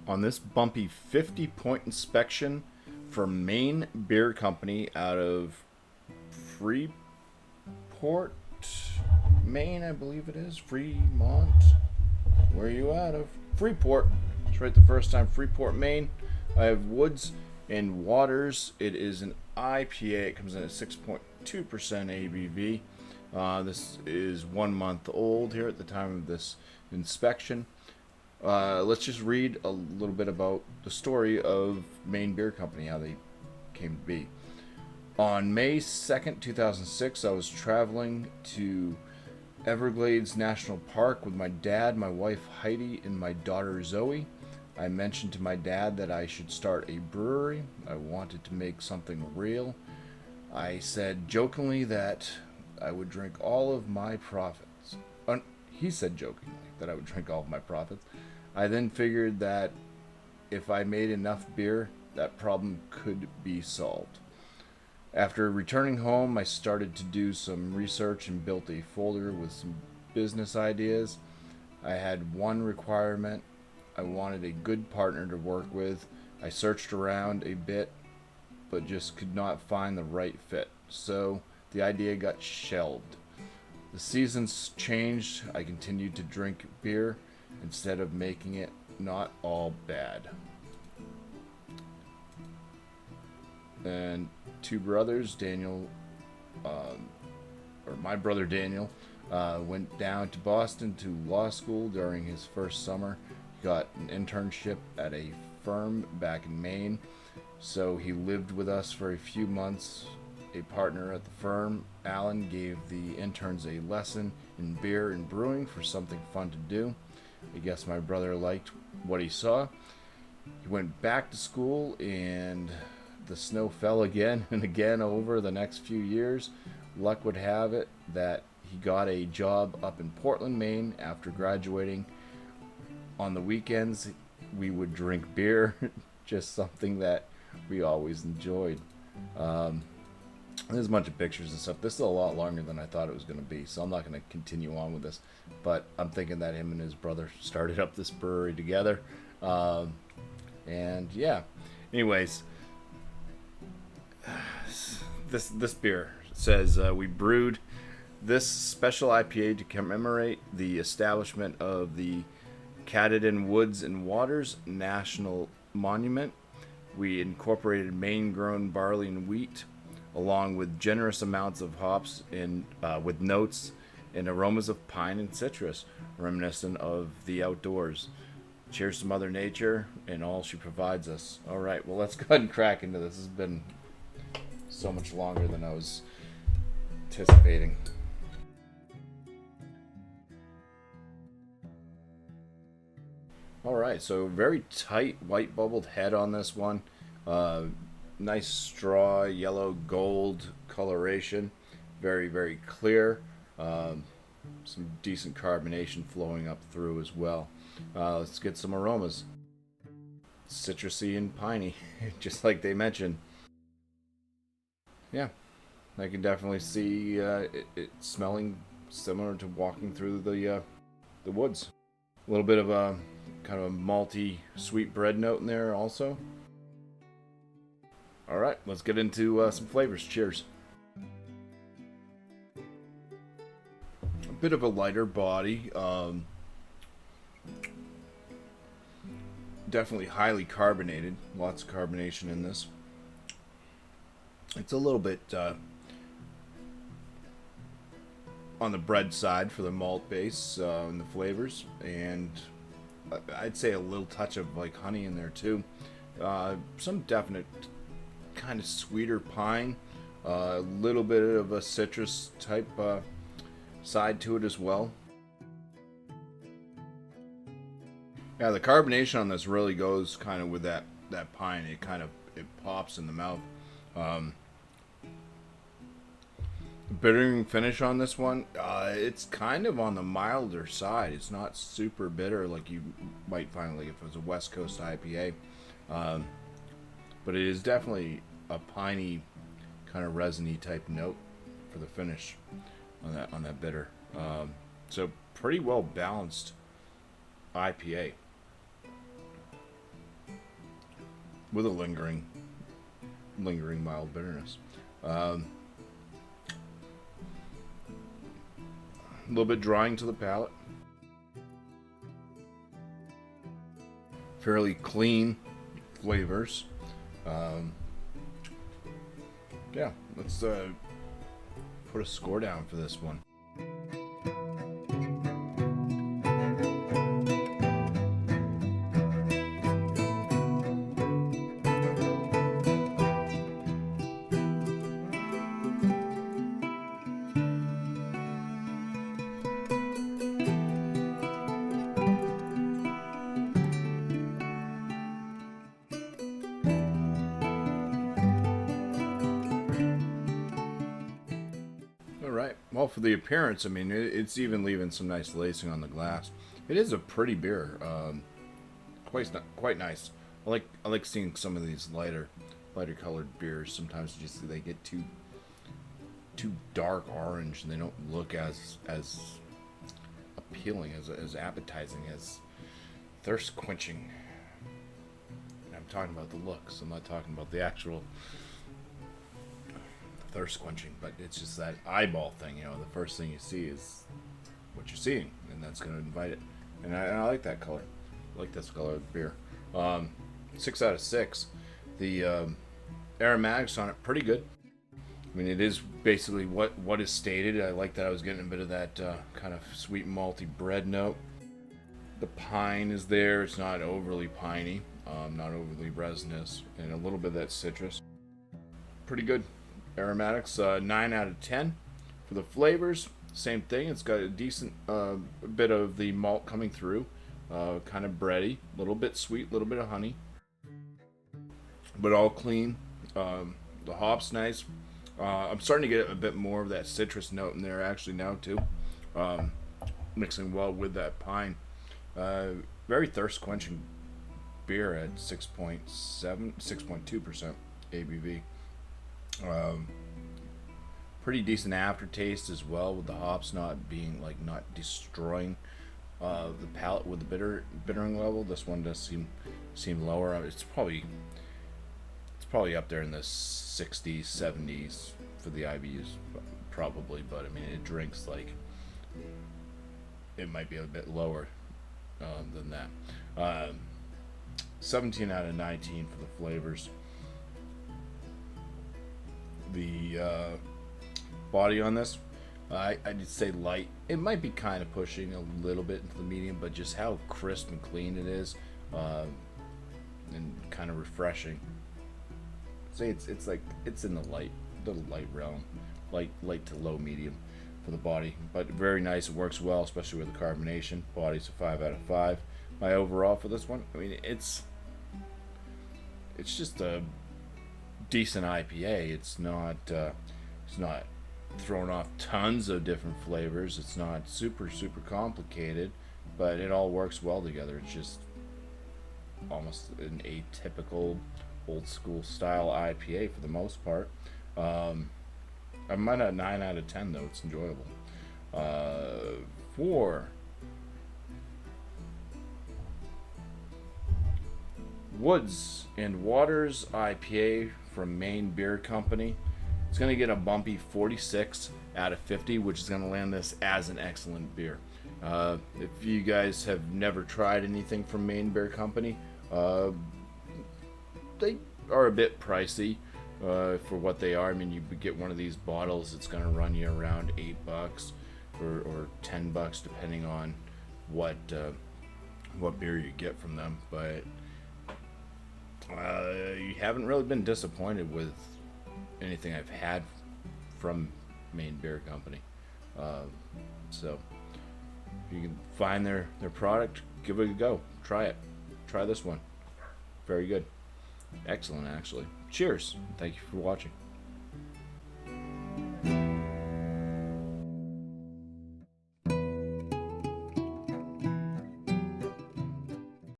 On this bumpy 50-point inspection for Maine Beer Company out of Freeport, Maine, I believe it is. Fremont. Where are you out of? Freeport. That's right, the first time. Freeport, Maine. I have Woods and Waters. It is an IPA. It comes in at 6.2% ABV. This is 1 month old here at the time of this inspection. Let's just read a little bit about the story of Maine Beer Company, how they came to be. On May 2nd, 2006, I was traveling to Everglades National Park with my dad, my wife Heidi, and my daughter Zoe. I mentioned to my dad that I should start a brewery. I wanted to make something real. I said jokingly that I would drink all of my profits. He said jokingly that I would drink all of my profits. I then figured that if I made enough beer, that problem could be solved. After returning home, I started to do some research and built a folder with some business ideas. I had one requirement. I wanted a good partner to work with. I searched around a bit, but just could not find the right fit. So the idea got shelved. The seasons changed. I continued to drink beer instead of making it not all bad. And two brothers, Daniel, or my brother Daniel, went down to Boston to law school during his first summer. He got an internship at a firm back in Maine, so he lived with us for a few months. A partner at the firm, Alan, gave the interns a lesson in beer and brewing for something fun to do. I guess my brother liked what he saw. He went back to school and the snow fell again and again over the next few years. Luck would have it that he got a job up in Portland, Maine after graduating. On the weekends, we would drink beer, just something that we always enjoyed. There's a bunch of pictures and stuff. This is a lot longer than I thought it was going to be, so I'm not going to continue on with this. But I'm thinking that him and his brother started up this brewery together. And yeah, anyways, this beer says we brewed this special IPA to commemorate the establishment of the Katahdin Woods and Waters National Monument. We incorporated Maine-grown barley and wheat, along with generous amounts of hops and with notes and aromas of pine and citrus, reminiscent of the outdoors. Cheers to Mother Nature and all she provides us. All right, well, let's go ahead and crack into this. This has been so much longer than I was anticipating. All right, so very tight white bubbled head on this one. Nice straw, yellow gold coloration. Very, very clear. Some decent carbonation flowing up through as well. Let's get some aromas. Citrusy and piney, just like they mentioned. Yeah, I can definitely see it smelling similar to walking through the woods. A little bit of a kind of a malty, sweet bread note in there also. All right, let's get into some flavors. Cheers. A bit of a lighter body. Definitely highly carbonated. Lots of carbonation in this. It's a little bit on the bread side for the malt base and the flavors, and I'd say a little touch of like honey in there too. Some definite kind of sweeter pine, a little bit of a citrus type side to it as well. Yeah, the carbonation on this really goes kind of with that pine. It pops in the mouth. Bittering finish on this one, it's kind of on the milder side. It's not super bitter like you might find like if it was a West Coast IPA, but it is definitely a piney kind of resiny type note for the finish on that bitter. So pretty well balanced IPA. with a lingering mild bitterness. A little bit drying to the palate. Fairly clean flavors. Yeah, let's put a score down for this one. Alright, well, for the appearance, I mean, it's even leaving some nice lacing on the glass. It is a pretty beer. Quite nice. I like seeing some of these lighter colored beers. Sometimes just they get too dark orange and they don't look as appealing, as appetizing, as thirst quenching. And I'm talking about the looks. I'm not talking about the actual thirst quenching, but it's just that eyeball thing. You know, the first thing you see is what you're seeing, and that's going to invite it. And I like that color. I like this color of beer. 6 out of 6. The aromatics on it pretty good. I mean, it is basically what is stated. I like that I was getting a bit of that kind of sweet malty bread note. The pine is there. It's not overly piney, not overly resinous, and a little bit of that citrus. Pretty good. Aromatics, 9 out of 10. For the flavors, same thing. It's got a decent bit of the malt coming through, kind of bready, a little bit sweet, a little bit of honey, but all clean. The hop's nice. I'm starting to get a bit more of that citrus note in there actually now too, mixing well with that pine. Very thirst quenching beer at 6.2% ABV. Pretty decent aftertaste as well, with the hops not being not destroying the palate with the bittering level. This one does seem lower. It's probably up there in the 60s, 70s for the IBUs probably, but I mean it drinks like it might be a bit lower than that. 17 out of 19 for the flavors. The body on this, I'd say light. It might be kind of pushing a little bit into the medium, but just how crisp and clean it is, and kind of refreshing. Say it's like it's in the little light realm, light to low medium for the body, but very nice. It works well, especially with the carbonation. Body's a 5 out of 5. My overall for this one, I mean, it's just a decent IPA. It's not throwing off tons of different flavors. It's not super complicated, but it all works well together. It's just almost an atypical old school style IPA for the most part. I'm at a 9 out of 10 though. It's enjoyable. For Woods and Waters IPA from Maine Beer Company, it's going to get a BuMpY 46 out of 50, which is going to land this as an excellent beer. If you guys have never tried anything from Maine Beer Company, they are a bit pricey for what they are. I mean, you get one of these bottles, it's going to run you around $8 or $10 depending on what beer you get from them. But you haven't really been disappointed with anything I've had from Maine Beer Company. So if you can find their product, give it a go. Try it. Try this one. Very good. Excellent, actually. Cheers. Thank you for watching.